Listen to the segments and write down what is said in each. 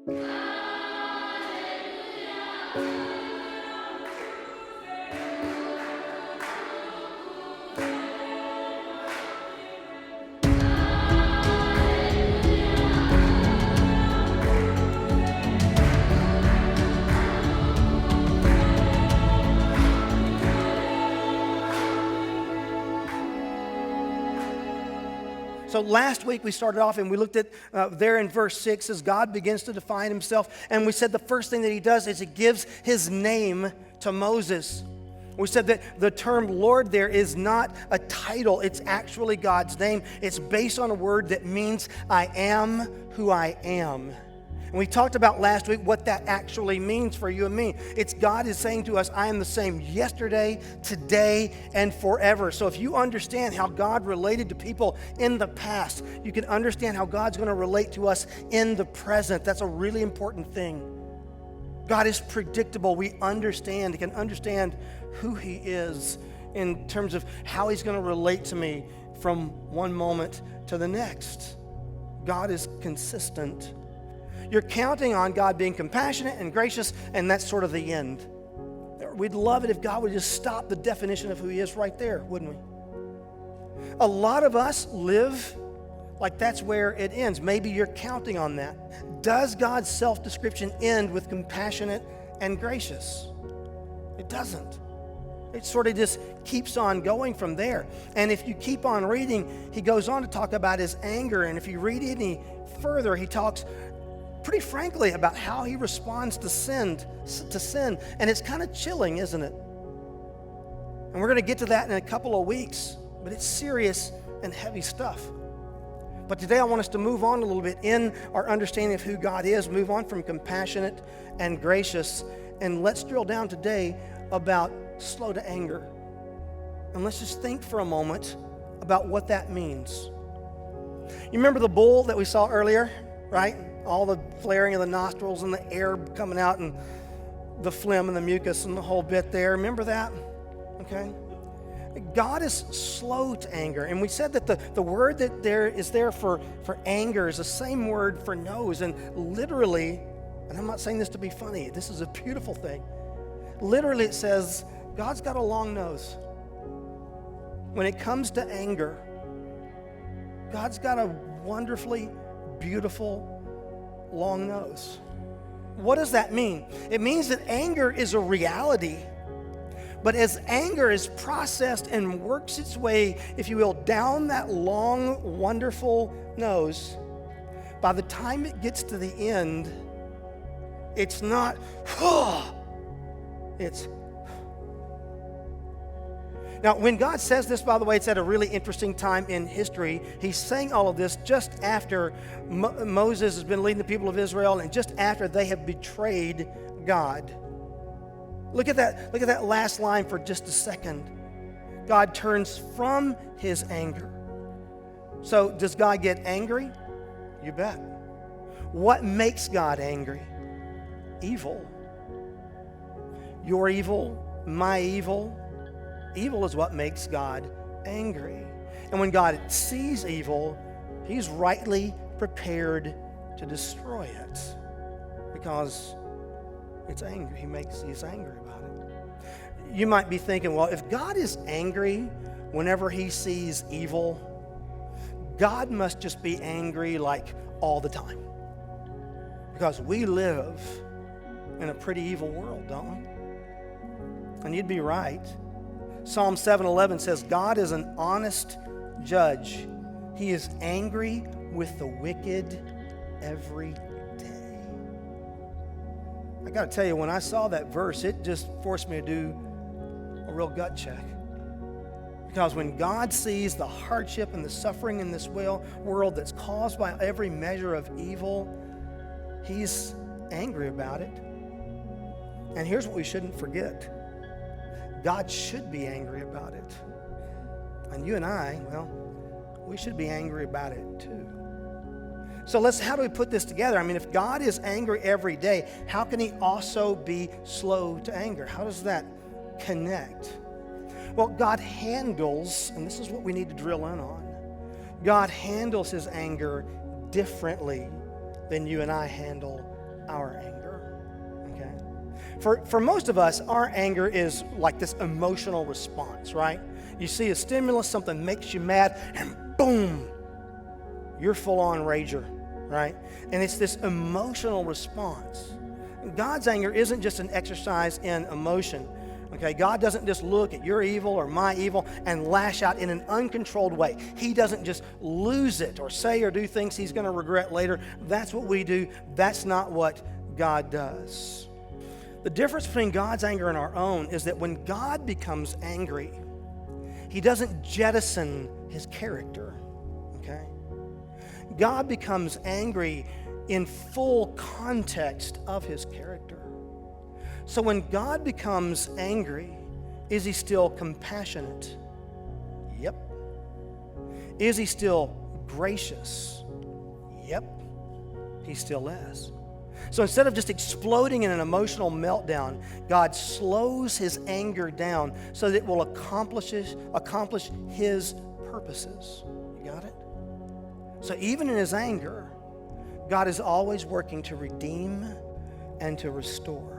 So last week we started off and we looked at there in verse 6 as God begins to define himself. And we said the first thing that he does is he gives his name to Moses. We said that the term Lord there is not a title. It's actually God's name. It's based on a word that means I am who I am. And we talked about last week what that actually means for you and me. It's God is saying to us, I am the same yesterday, today, and forever. So if you understand how God related to people in the past, you can understand how God's going to relate to us in the present. That's a really important thing. God is predictable. We can understand who he is in terms of how he's going to relate to me from one moment to the next. God is consistent. You're counting on God being compassionate and gracious, and that's sort of the end. We'd love it if God would just stop the definition of who he is right there, wouldn't we? A lot of us live like that's where it ends. Maybe you're counting on that. Does God's self-description end with compassionate and gracious? It doesn't. It sort of just keeps on going from there. And if you keep on reading, he goes on to talk about his anger. And if you read any further, he talks pretty frankly about how he responds to sin. And it's kind of chilling, isn't it? And we're going to get to that in a couple of weeks. But it's serious and heavy stuff. But today I want us to move on a little bit in our understanding of who God is, move on from compassionate and gracious, and let's drill down today about slow to anger. And let's just think for a moment about what that means. You remember the bull that we saw earlier, right? All the flaring of the nostrils and the air coming out and the phlegm and the mucus and the whole bit there. Remember that? Okay. God is slow to anger. And we said that the word that there is there for anger is the same word for nose. And literally, and I'm not saying this to be funny, this is a beautiful thing. Literally it says, God's got a long nose. When it comes to anger, God's got a wonderfully beautiful long nose. What does that mean? It means that anger is a reality. But as anger is processed and works its way, if you will, down that long, wonderful nose, by the time it gets to the end, it's not, it's. Now, when God says this, by the way, it's at a really interesting time in history. He's saying all of this just after Moses has been leading the people of Israel and just after they have betrayed God. Look at that last line for just a second. God turns from his anger. So does God get angry? You bet. What makes God angry? Evil. Your evil, my evil. Evil is what makes God angry. And when God sees evil, he's rightly prepared to destroy it because it's angry. He's angry about it. You might be thinking, well, if God is angry whenever he sees evil, God must just be angry like all the time. Because we live in a pretty evil world, don't we? And you'd be right. Psalm 7:11 says, God is an honest judge. He is angry with the wicked every day. I got to tell you, when I saw that verse, it just forced me to do a real gut check. Because when God sees the hardship and the suffering in this world that's caused by every measure of evil, he's angry about it. And here's what we shouldn't forget. God should be angry about it. And you and I, well, we should be angry about it too. So how do we put this together? I mean, if God is angry every day, how can he also be slow to anger? How does that connect? Well, God handles, and this is what we need to drill in on, God handles his anger differently than you and I handle our anger. Okay? For most of us, our anger is like this emotional response, right? You see a stimulus, something makes you mad, and boom, you're full-on rager, right? And it's this emotional response. God's anger isn't just an exercise in emotion. Okay, God doesn't just look at your evil or my evil and lash out in an uncontrolled way. He doesn't just lose it or say or do things he's going to regret later. That's what we do. That's not what God does. The difference between God's anger and our own is that when God becomes angry, he doesn't jettison his character. Okay? God becomes angry in full context of his character. So when God becomes angry, is he still compassionate? Yep. Is he still gracious? Yep. He still is. So instead of just exploding in an emotional meltdown, God slows his anger down so that it will accomplish his purposes. You got it? So even in his anger, God is always working to redeem and to restore.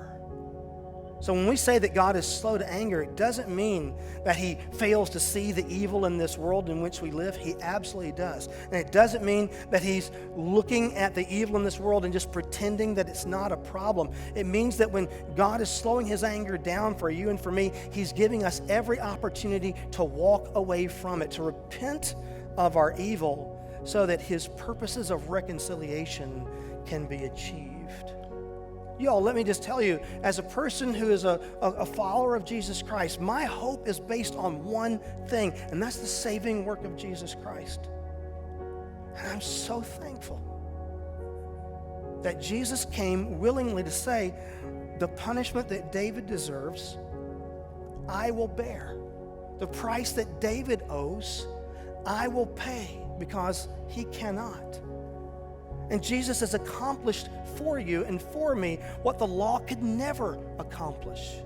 So when we say that God is slow to anger, it doesn't mean that he fails to see the evil in this world in which we live. He absolutely does. And it doesn't mean that he's looking at the evil in this world and just pretending that it's not a problem. It means that when God is slowing his anger down for you and for me, he's giving us every opportunity to walk away from it, to repent of our evil so that his purposes of reconciliation can be achieved. Y'all, let me just tell you, as a person who is a follower of Jesus Christ, my hope is based on one thing, and that's the saving work of Jesus Christ. And I'm so thankful that Jesus came willingly to say, the punishment that David deserves, I will bear. The price that David owes, I will pay because he cannot. And Jesus has accomplished for you and for me what the law could never accomplish.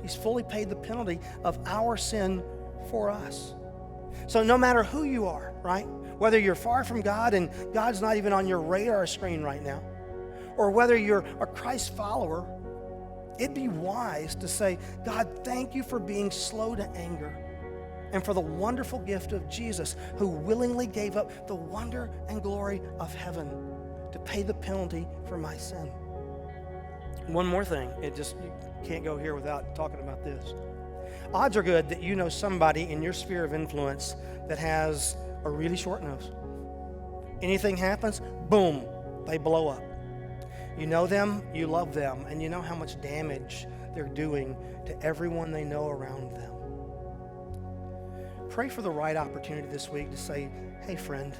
He's fully paid the penalty of our sin for us. So no matter who you are, right? Whether you're far from God and God's not even on your radar screen right now, or whether you're a Christ follower, it'd be wise to say, God, thank you for being slow to anger and for the wonderful gift of Jesus, who willingly gave up the wonder and glory of heaven to pay the penalty for my sin. One more thing, you can't go here without talking about this. Odds are good that you know somebody in your sphere of influence that has a really short nose. Anything happens, boom, they blow up. You know them, you love them, and you know how much damage they're doing to everyone they know around them. Pray for the right opportunity this week to say, hey friend,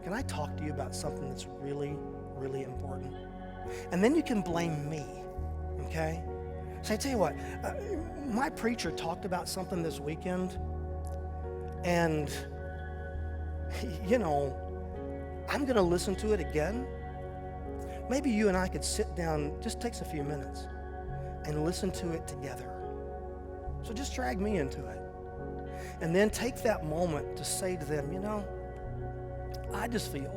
can I talk to you about something that's really, really important? And then you can blame me, okay? So I tell you what, my preacher talked about something this weekend, and, you know, I'm going to listen to it again. Maybe you and I could sit down, just takes a few minutes, and listen to it together. So just drag me into it. And then take that moment to say to them, you know, I just feel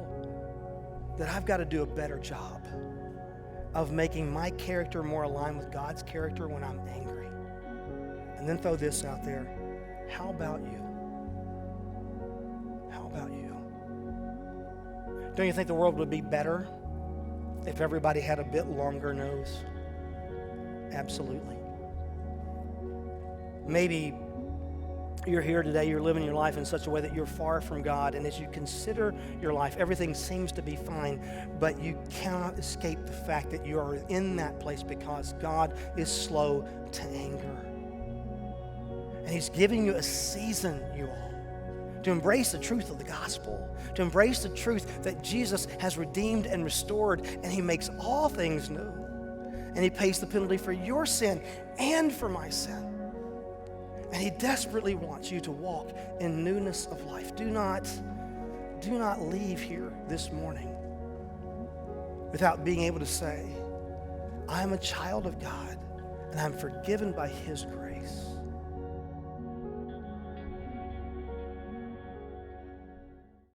that I've got to do a better job of making my character more aligned with God's character when I'm angry. And then throw this out there. How about you? How about you? Don't you think the world would be better if everybody had a bit longer nose? Absolutely. Maybe you're here today, you're living your life in such a way that you're far from God, and as you consider your life, everything seems to be fine, but you cannot escape the fact that you are in that place because God is slow to anger. And he's giving you a season, you all, to embrace the truth of the gospel, to embrace the truth that Jesus has redeemed and restored, and he makes all things new. And he pays the penalty for your sin and for my sin. And he desperately wants you to walk in newness of life. Do not leave here this morning without being able to say, I am a child of God, and I'm forgiven by his grace.